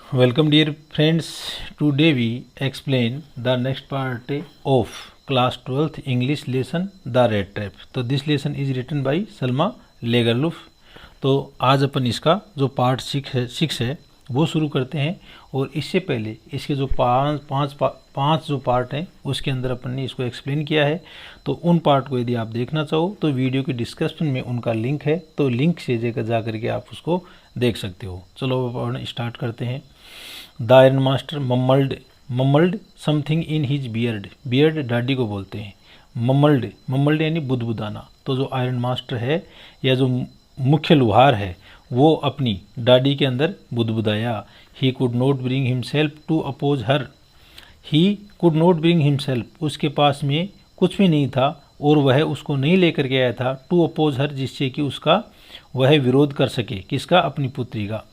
Welcome dear friends. Today we explain the next part of class 12th English lesson The Rat Trap. तो this lesson is written by Salma लेगरलुफ. तो आज अपन इसका जो part 6 है वो शुरू करते हैं। और इससे पहले इसके जो पाँच जो पार्ट हैं उसके अंदर अपन ने इसको एक्सप्लेन किया है। तो उन पार्ट को यदि आप देखना चाहो तो वीडियो की डिस्क्रिप्शन में उनका लिंक है, तो लिंक से जा करके आप उसको देख सकते हो। चलो अपन स्टार्ट करते हैं। The iron master mumbled something in his beard दाढ़ी को बोलते हैं। मम्मल्ड यानी बुदबुदाना। तो जो आयरन मास्टर है या जो मुख्य लुहार है वो अपनी दाढ़ी के अंदर बुदबुदाया। He could not bring himself to oppose her. He could not bring himself, उसके पास में कुछ भी नहीं था और वह उसको नहीं लेकर के आया था। टू अपोज हर, जिससे कि उसका वह विरोध कर सके। किसका? अपनी पुत्री का।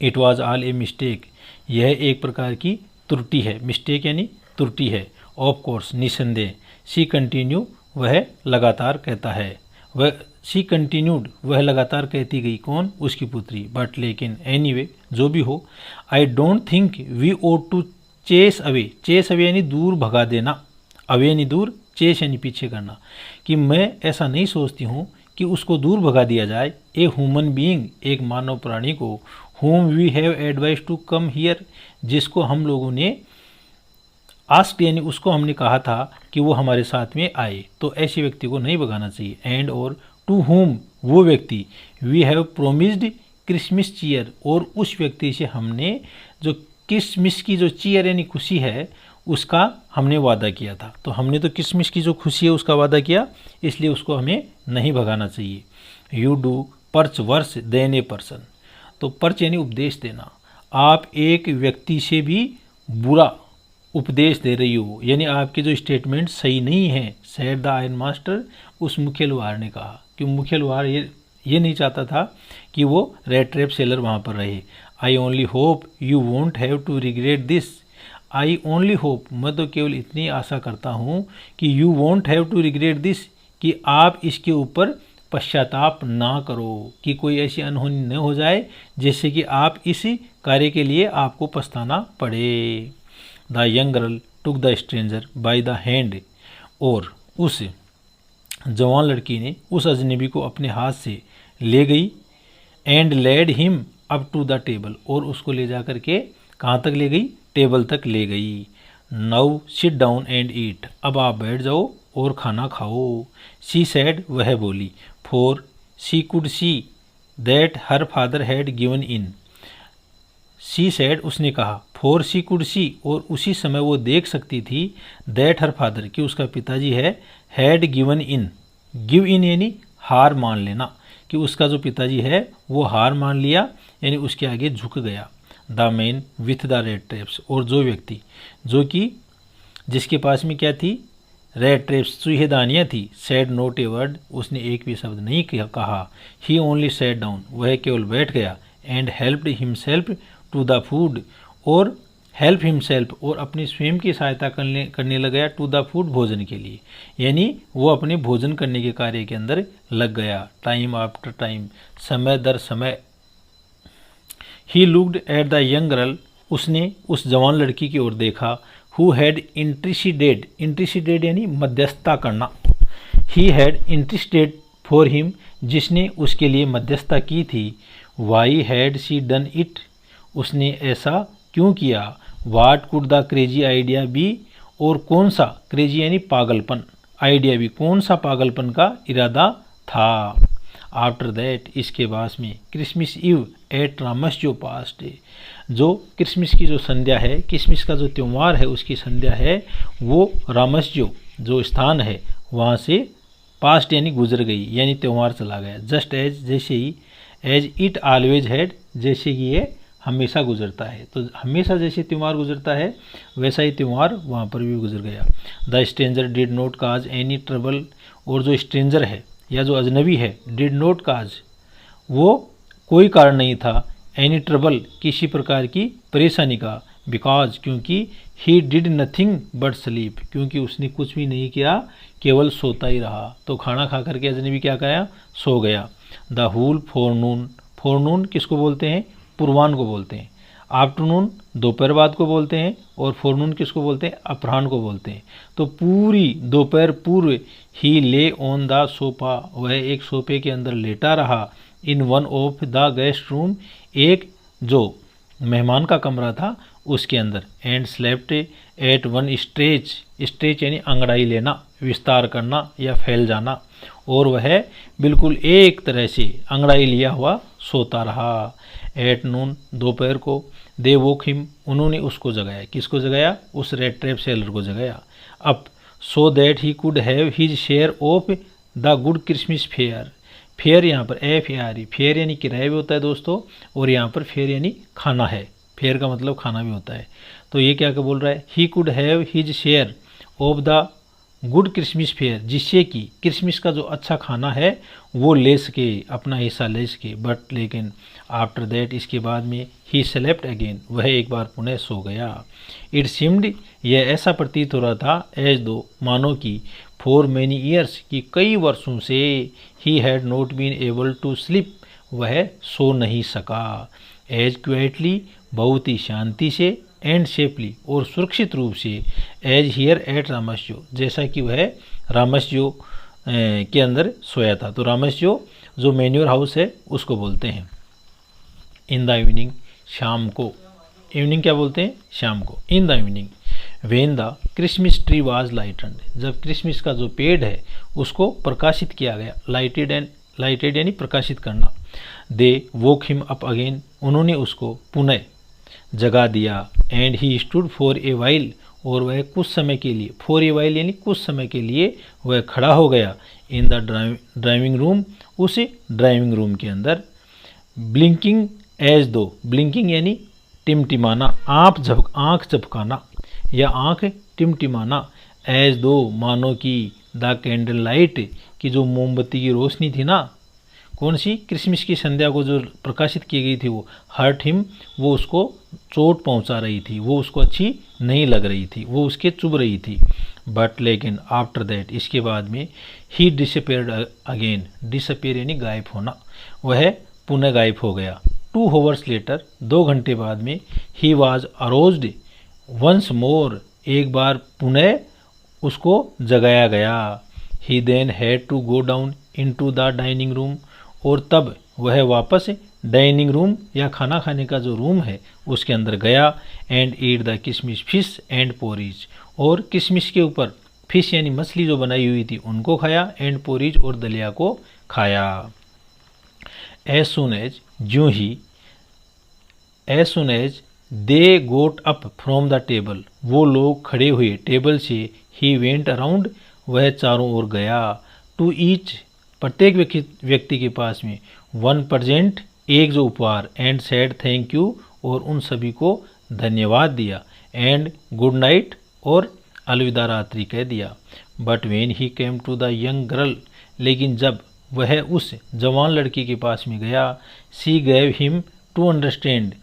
It was all a mistake, यह एक प्रकार की त्रुटि है। मिस्टेक यानी त्रुटि है। ऑफ कोर्स, निसंदेह। सी कंटिन्यू, वह लगातार कहता है। वह सी कंटिन्यूड, वह लगातार कहती गई। कौन? उसकी पुत्री। बट लेकिन, एनीवे, जो भी हो, I don't think we ought to chase away. Chase away यानी दूर भगा देना। अवे यानी दूर, चेस यानी पीछे करना। कि मैं ऐसा नहीं सोचती हूँ कि उसको दूर भगा दिया जाए। ए ह्यूमन बीइंग, एक मानव प्राणी को, whom we have advised to come here, जिसको हम लोगों ने आस्क यानी उसको हमने कहा था कि वो हमारे साथ में आए। तो ऐसे व्यक्ति को नहीं भगाना चाहिए। एंड और टू whom, वो व्यक्ति, we have promised Christmas cheer, और उस व्यक्ति से हमने जो क्रिसमस की जो चीयर यानी खुशी है उसका हमने वादा किया था। तो हमने तो क्रिसमस की जो खुशी है उसका वादा किया, इसलिए उसको हमें नहीं भगाना चाहिए। You do perch worse than a person. तो पर्च यानी उपदेश देना। आप एक व्यक्ति से भी बुरा उपदेश दे रही हो, यानी आपके जो स्टेटमेंट सही नहीं है। सेड द आयरन मास्टर, उस मुख्य लुहार ने कहा। कि मुख्य लुहार ये नहीं चाहता था कि वो रेड ट्रैप सेलर वहाँ पर रहे। I only hope you won't have to regret this. I only hope, मैं तो केवल इतनी आशा करता हूँ कि you won't have to regret this, कि आप इसके ऊपर पश्चाताप ना करो, कि कोई ऐसी अनहोनी न हो जाए जिससे कि आप इस कार्य के लिए आपको पछताना पड़े। The young girl took the stranger by the hand, और उस जवान लड़की ने उस अजनबी को अपने हाथ से ले गई। And led him up to the table, और उसको ले जा करके कहाँ तक ले गई? टेबल तक ले गई। Now sit down and eat, अब आप बैठ जाओ और खाना खाओ। शी सैड, वह बोली। For she could see that her father had given in. She said, उसने कहा। फॉर शी कुड सी, और उसी समय वो देख सकती थी। दैट हर फादर, कि उसका पिताजी है। Had given in, give in यानी हार मान लेना। कि उसका जो पिताजी है वो हार मान लिया, यानी उसके आगे झुक गया। The man with the rat traps, और जो व्यक्ति जो कि जिसके पास में क्या थी? रेड ट्रैप्स, चूहेदानियाँ थी। सैड नोट ए वर्ड, उसने एक भी शब्द नहीं कहा। ही ओनली सैट डाउन, वह केवल बैठ गया। And helped himself to the food, और हेल्प हिमसेल्फ, और अपनी स्वयं की सहायता करने लग गया। टू द फूड, भोजन के लिए, यानी वो अपने भोजन करने के कार्य के अंदर लग गया। टाइम आफ्टर टाइम, समय दर समय। He looked at the young girl, उसने उस जवान लड़की की ओर देखा। हु हैड इंटरसीडेड यानी मध्यस्थता करना। He had interceded for him, जिसने उसके लिए मध्यस्थता की थी। Why had she done it, उसने ऐसा क्यों किया। What could the crazy idea be, और कौन सा, क्रेजी यानी पागलपन, आइडिया भी, कौन सा पागलपन का इरादा था। आफ्टर दैट, इसके बाद में, क्रिसमस ईव एट रामस्यो पास्ट, जो क्रिसमस की जो संध्या है, क्रिसमस का जो त्यौहार है उसकी संध्या है, वो रामस्यो जो स्थान है वहाँ से पास्ट यानी गुजर गई, यानी त्यौहार चला गया। जस्ट एज, जैसे ही, एज इट ऑलवेज हैड, जैसे कि ये हमेशा गुजरता है। तो हमेशा जैसे त्यौहार गुजरता है वैसा ही त्यौहार वहाँ पर भी गुजर गया। The stranger did not cause any trouble, और जो स्ट्रेंजर है या जो अजनबी है, डिड नॉट काज, वो कोई कारण नहीं था। एनी ट्रबल, किसी प्रकार की परेशानी का। बिकॉज, क्योंकि he did nothing but sleep, क्योंकि उसने कुछ भी नहीं किया, केवल सोता ही रहा। तो खाना खा करके अजनबी क्या कराया? सो गया। द होल फोरनून, फोरनून किसको बोलते हैं? पूर्वान को बोलते हैं। आफ्टरनून दोपहर बाद को बोलते हैं और फोरनून किसको बोलते हैं, अपराह्न को बोलते हैं। तो पूरी दोपहर पूर्व ही ले ऑन द सोफा, वह एक सोफे के अंदर लेटा रहा, in one of the guest room, एक जो मेहमान का कमरा था उसके अंदर, and slept at one stretch, stretch यानी अंगड़ाई लेना, विस्तार करना या फैल जाना, और वह बिल्कुल एक तरह से अंगड़ाई लिया हुआ सोता रहा। एट नून दोपहर को, दे वोक हिम, उन्होंने उसको जगाया, किसको जगाया, उस रेड ट्रैप सेलर को जगाया, up so that he could have his share of the good Christmas fair. Fair यहाँ पर FARE, फेयर यानी किराया भी होता है दोस्तों, और यहाँ पर फेयर यानी खाना है, फेयर का मतलब खाना भी होता है। तो ये क्या बोल रहा है, he could have his share of the good Christmas fair, जिससे कि क्रिसमस का जो अच्छा खाना है वो ले सके, अपना हिस्सा ले सके। बट लेकिन आफ्टर दैट, इसके बाद में, ही स्लेप्ट अगेन, वह एक बार पुनः सो गया। इट सीम्ड, यह ऐसा प्रतीत हो रहा था, एज दो, मानो कि, फॉर मैनी ईयर्स, कि कई वर्षों से, he had not been able to sleep, वह सो नहीं सका, एज क्वाइटली, बहुत ही शांति से, एंड सेफली, और सुरक्षित रूप से, एज हियर एट रामस्यो, जैसा कि वह रामस्यो के अंदर सोया था। तो रामस्यो जो मैन्योर हाउस है उसको बोलते हैं। इन द इवनिंग, शाम को, इवनिंग क्या बोलते हैं, शाम को। In the evening, when the Christmas tree was lighted, जब क्रिसमस का जो पेड़ है उसको प्रकाशित किया गया, लाइटेड यानी प्रकाशित करना। दे वोक हिम अप अगेन, उन्होंने उसको पुनः जगा दिया, and he stood for a while, और वह कुछ समय के लिए, फॉर ए वाइल यानी कुछ समय के लिए वह खड़ा हो गया, इन द ड्राइविंग रूम, उस ड्राइविंग रूम के अंदर, ब्लिंकिंग एज दो, ब्लिंकिंग यानी टिमटिमाना, आँख झपकाना या आँख टिमटिमाना, एज दो, मानो कि, द कैंडल लाइट, की जो मोमबत्ती की रोशनी थी ना, कौन सी, क्रिसमस की संध्या को जो प्रकाशित की गई थी, वो हर्ट हिम, वो उसको चोट पहुंचा रही थी, वो उसको अच्छी नहीं लग रही थी, वो उसके चुभ रही थी। बट लेकिन आफ्टर दैट, इसके बाद में, ही डिसअपेयर्ड अगेन, डिसअपेयर यानी गायब होना, वह पुनः गायब हो गया। 2 hours लेटर, 2 घंटे बाद में, ही वॉज अरोज्ड वंस मोर, एक बार पुनः उसको जगाया गया। He then had to go down into the dining room, और तब वह वापस डाइनिंग रूम या खाना खाने का जो रूम है उसके अंदर गया, एंड ईट द किशमिश फिश एंड पोरीज, और किशमिश के ऊपर फिश यानी मछली जो बनाई हुई थी उनको खाया, एंड पोरीज और दलिया को खाया। एज सुन एज, ज्यों ही, as soon as they got up from the table, वो लोग खड़े हुए टेबल से, ही वेंट अराउंड, वह चारों ओर गया, टू ईच, प्रत्येक व्यक्ति के पास में, वन प्रेजेंट, एक जो उपहार, एंड सेड थैंक यू, और उन सभी को धन्यवाद दिया, एंड गुड नाइट, और अलविदा रात्रि कह दिया। But when he came to the young girl, लेकिन जब वह उस जवान लड़की के पास में गया, she gave him to understand,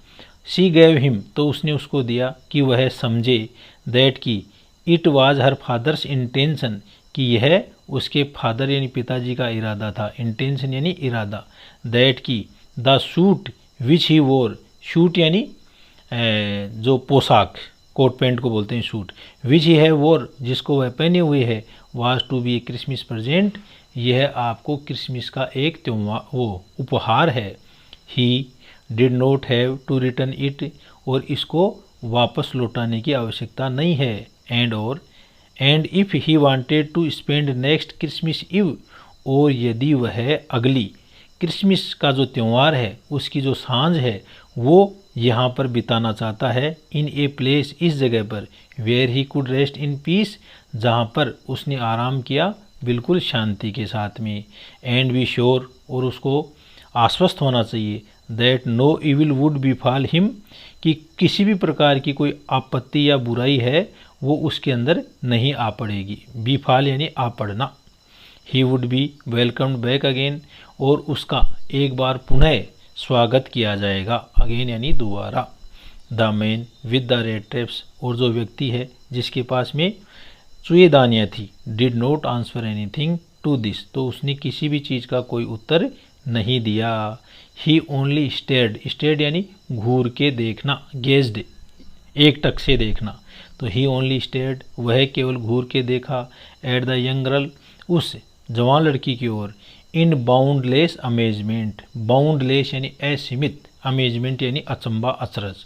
she gave him, तो उसने उसको दिया कि वह समझे, दैट की, it was her father's intention, कि यह उसके फादर यानी पिताजी का इरादा था, इंटेंशन यानी इरादा, दैट की, द सूट विच ही वोर, शूट यानी जो पोशाक, कोट पैंट को बोलते हैं शूट, विच ही है वोर, जिसको वह पहने हुए है, was to be a Christmas present, यह आपको क्रिसमस का एक त्योहार, वो उपहार है। He did not have to return it, और इसको वापस लौटाने की आवश्यकता नहीं है, and if he wanted to spend next Christmas Eve, और यदि वह अगली क्रिसमस का जो त्यौहार है उसकी जो सांझ है वो यहाँ पर बिताना चाहता है, इन ए प्लेस, इस जगह पर, where he could rest in peace, जहाँ पर उसने आराम किया बिल्कुल शांति के साथ में, एंड बी श्योर, और उसको आश्वस्त होना चाहिए, that no evil would befall him, कि किसी भी प्रकार की कोई आपत्ति या बुराई है वो उसके अंदर नहीं आ पड़ेगी, बिफॉल यानी आ पड़ना। ही would B welcomed back again, और उसका एक बार पुनः स्वागत किया जाएगा, अगेन यानी दोबारा। The man with the rat traps, और जो व्यक्ति है जिसके पास में चुएदानियाँ थी, did not answer anything to this, तो उसने किसी भी चीज़ का कोई उत्तर नहीं दिया। ही ओनली स्टेयर्ड यानी घूर के देखना, गेज्ड एक टक से देखना, तो ही ओनली स्टेयर्ड वह केवल घूर के देखा, एट द यंग गर्ल उस जवान लड़की की ओर, इन बाउंडलेस अमेजमेंट, बाउंडलेस यानी असीमित, अमेजमेंट यानी अचंबा अचरज,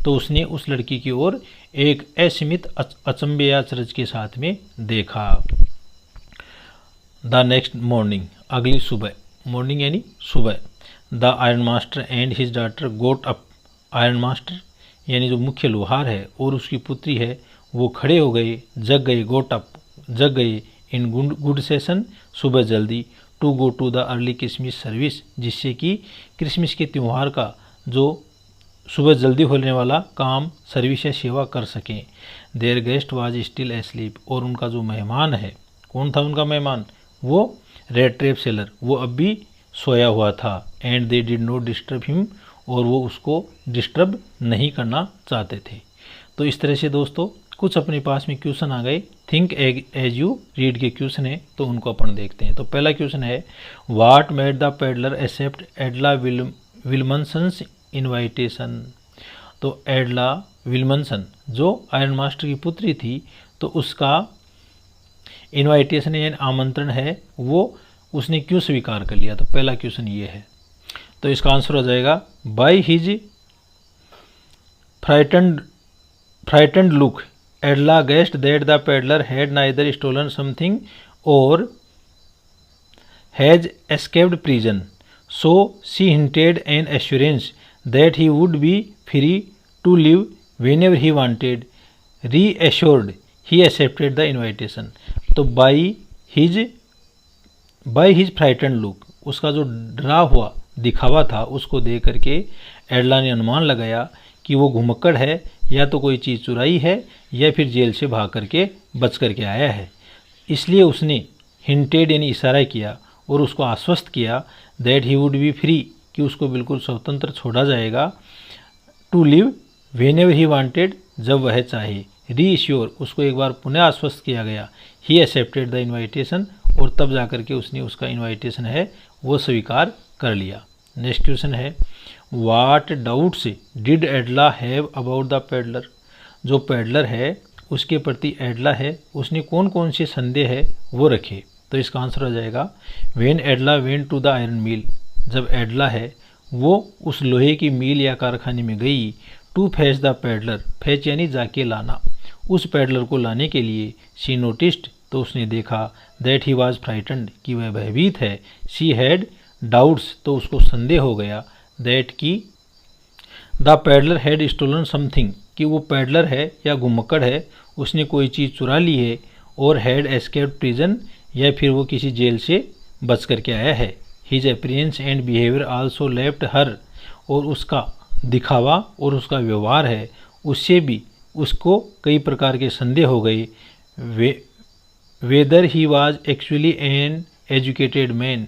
तो उसने उस लड़की की ओर एक असीमित अचंबे या अचरज के साथ में देखा। द नेक्स्ट मॉर्निंग अगली सुबह, मॉर्निंग यानी सुबह, the iron master and his daughter goat up, iron master यानी जो मुख्य लोहार है और उसकी पुत्री है वो खड़े हो गए, जग गए, गोट अप जग गए, इन गुड सेशन सुबह जल्दी, to go to the early Christmas service जिससे कि क्रिसमस के त्यौहार का जो सुबह जल्दी होने वाला काम सर्विस या सेवा कर सकें। There guest was still asleep, और उनका जो मेहमान है, कौन था उनका मेहमान, वो रेड ट्रेप सेलर, वो अब भी सोया हुआ था, and they did not disturb him, और वो उसको डिस्टर्ब नहीं करना चाहते थे। तो इस तरह से दोस्तों कुछ अपने पास में क्वेश्चन आ गए, थिंक एज यू रीड के क्वेश्चन है, तो उनको अपन देखते हैं। तो पहला क्वेश्चन है, what made the peddler accept Edla Willmansson's invitation. तो एडला विल्मनसन जो आयरन मास्टर की पुत्री थी, तो उसका इनवाइटेशन यानी आमंत्रण है वो उसने क्यों स्वीकार कर लिया। तो पहला क्वेश्चन ये है, तो इसका आंसर हो जाएगा by his frightened look Edla guessed that the peddler had neither stolen something और has escaped prison, so she hinted an assurance that he would be free to live whenever he wanted, reassured he accepted the invitation। तो by his frightened look, उसका जो डरा हुआ दिखावा था उसको देख करके एडला ने अनुमान लगाया कि वो घुमक्कड़ है, या तो कोई चीज़ चुराई है या फिर जेल से भाग करके बच करके आया है। इसलिए उसने हिंटेड यानी इशारा किया और उसको आश्वस्त किया that he would be free, कि उसको बिल्कुल स्वतंत्र छोड़ा जाएगा, to leave whenever he wanted, जब वह चाहे, रीश्योर उसको एक बार पुनः आश्वस्त किया गया, ही एक्सेप्टेड द इन्वाइटेशन, और तब जाकर के उसने उसका इन्वाइटेशन है वो स्वीकार कर लिया। नेक्स्ट क्वेश्चन है, what doubts did एडला have about the peddler. जो पेडलर है उसके प्रति एडला है उसने कौन कौन से संदेह है वो रखे। तो इसका आंसर हो जाएगा when Edla went to the iron mill, जब एडला है वो उस लोहे की मिल या कारखाने में गई, to fetch the peddler, fetch यानी जाके लाना, उस पेडलर को लाने के लिए, शी नोटिस्ड तो उसने देखा, दैट ही वाज फ्राइटेंड कि वह भयभीत है, शी हैड डाउट्स तो उसको संदेह हो गया, दैट कि the peddler had stolen something कि वो पेडलर है या घुमक्कड़ है उसने कोई चीज़ चुरा ली है, और हैड एस्केप्ड प्रिजन या फिर वो किसी जेल से बच करके आया है। His appearance and behaviour also left her, और उसका दिखावा और उसका व्यवहार है उससे भी उसको कई प्रकार के संदेह हो गए, weather he was actually an educated man,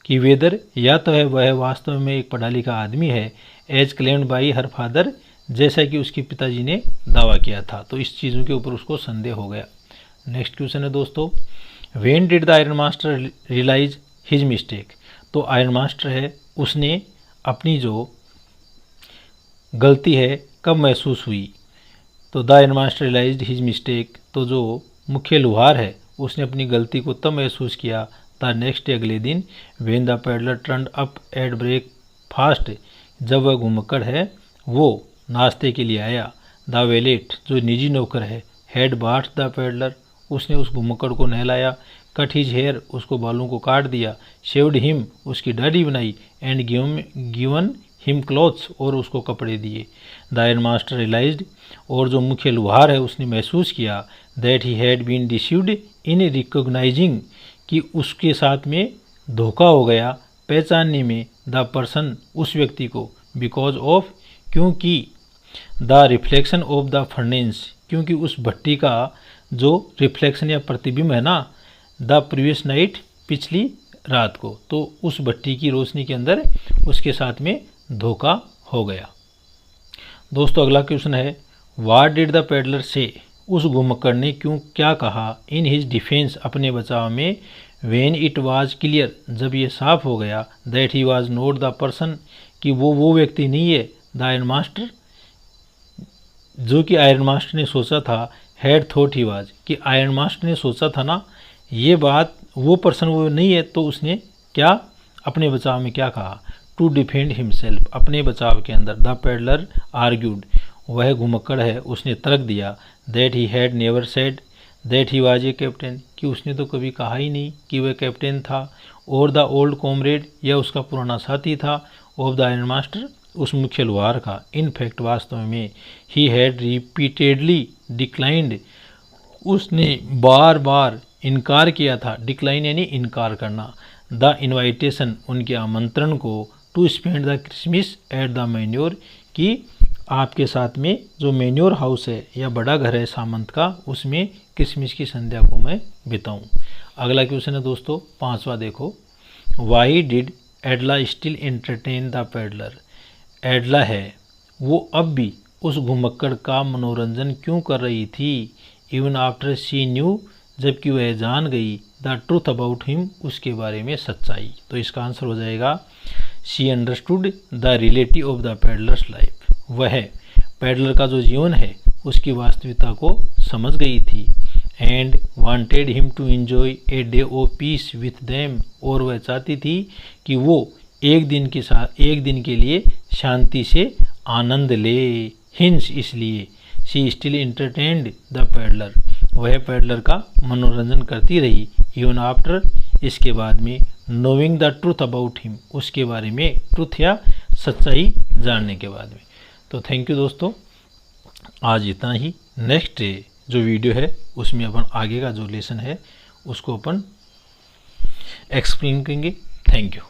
कि वेदर या तो है वह वास्तव में एक पढ़ा लिखा आदमी है, as claimed by her father जैसा कि उसके पिताजी ने दावा किया था। तो इस चीज़ों के ऊपर उसको संदेह हो गया। नेक्स्ट क्वेश्चन है दोस्तों, when did the iron master realise his mistake. तो आयरन मास्टर है उसने अपनी जो गलती है कब महसूस हुई। तो the iron master realised his mistake, तो जो मुख्य लोहार है उसने अपनी गलती को तब महसूस किया, द नेक्स्ट डे अगले दिन, when the peddler turned up at breakfast, जब वह घुमक्कड़ है वो नाश्ते के लिए आया, द वेलेट जो निजी नौकर है, हैड बाथ द पेडलर उसने उस घुमक्कड़ को नहलाया, कट हिज हेयर उसको बालों को काट दिया, शेव्ड हिम उसकी दाढ़ी बनाई, एंड गिवन हिम क्लॉथ्स और उसको कपड़े दिए। द आयरन मास्टर रियलाइज्ड और जो मुख्य लोहार है उसने महसूस किया, that he had been deceived in recognising कि उसके साथ में धोखा हो गया पहचानने में, द पर्सन उस व्यक्ति को, बिकॉज ऑफ क्योंकि, the reflection of the furnace क्योंकि उस भट्टी का जो रिफ्लेक्शन या प्रतिबिंब है ना, द प्रीवियस नाइट पिछली रात को, तो उस भट्टी की रोशनी के अंदर उसके साथ में धोखा हो गया। दोस्तों अगला क्वेश्चन है, व्हाट डिड द पेडलर से, उस घुमक्कड़ ने क्या कहा, इन हिज डिफेंस अपने बचाव में, व्हेन इट वाज क्लियर, जब ये साफ हो गया, that he was not the person, कि वो व्यक्ति नहीं है, द आयरन मास्टर, जो कि आयरन मास्टर ने सोचा था, हैड थॉट ही वाज, कि आयरन मास्टर ने सोचा था ना, ये बात वो पर्सन वो नहीं है, तो उसने क्या अपने बचाव में क्या कहा, टू डिफेंड हिमसेल्फ, अपने बचाव के अंदर, द पेडलर आर्ग्यूड, वह घुमक्कड़ है, उसने तर्क दिया, that he had never said that he was a captain, कि उसने तो कभी कहा ही नहीं कि वह कैप्टन था, और द ओल्ड कॉमरेड, या उसका पुराना साथी था, ऑफ द आयरन मास्टर, उस मुख्य लोहार का, इन फैक्ट वास्तव में, ही हैड रिपीटेडली डिक्लाइंड, उसने बार बार इनकार किया था, डिक्लाइन यानी इनकार करना, द इन्वाइटेशन, उनके आमंत्रण को, to spend the Christmas at the manor, कि आपके साथ में जो मैन्योर हाउस है या बड़ा घर है सामंत का, उसमें क्रिसमस की संध्या को मैं बिताऊं। अगला क्वेश्चन है दोस्तों 5वां, देखो, why did Edla still entertain the peddler, Edla है वो अब भी उस घुमक्कड़ का मनोरंजन क्यों कर रही थी, इवन आफ्टर शी न्यू, जबकि वह जान गई, द ट्रूथ अबाउट हिम, उसके बारे में सच्चाई। तो इसका आंसर हो जाएगा, she understood the reality of the peddlers life, वह पेडलर का जो जीवन है उसकी वास्तविकता को समझ गई थी, and wanted him to enjoy a day of peace with them, और वह चाहती थी कि वो एक दिन के लिए शांति से आनंद ले, हिंस, इसलिए, she still entertained the peddler, वह पेडलर का मनोरंजन करती रही, इवन आफ्टर, इसके बाद में, knowing the truth about him, उसके बारे में ट्रूथ या सच्चाई जानने के बाद में। तो थैंक यू दोस्तों, आज इतना ही। नेक्स्ट जो वीडियो है उसमें अपन आगे का जो लेसन है उसको अपन एक्सप्लेन करेंगे। Thank you.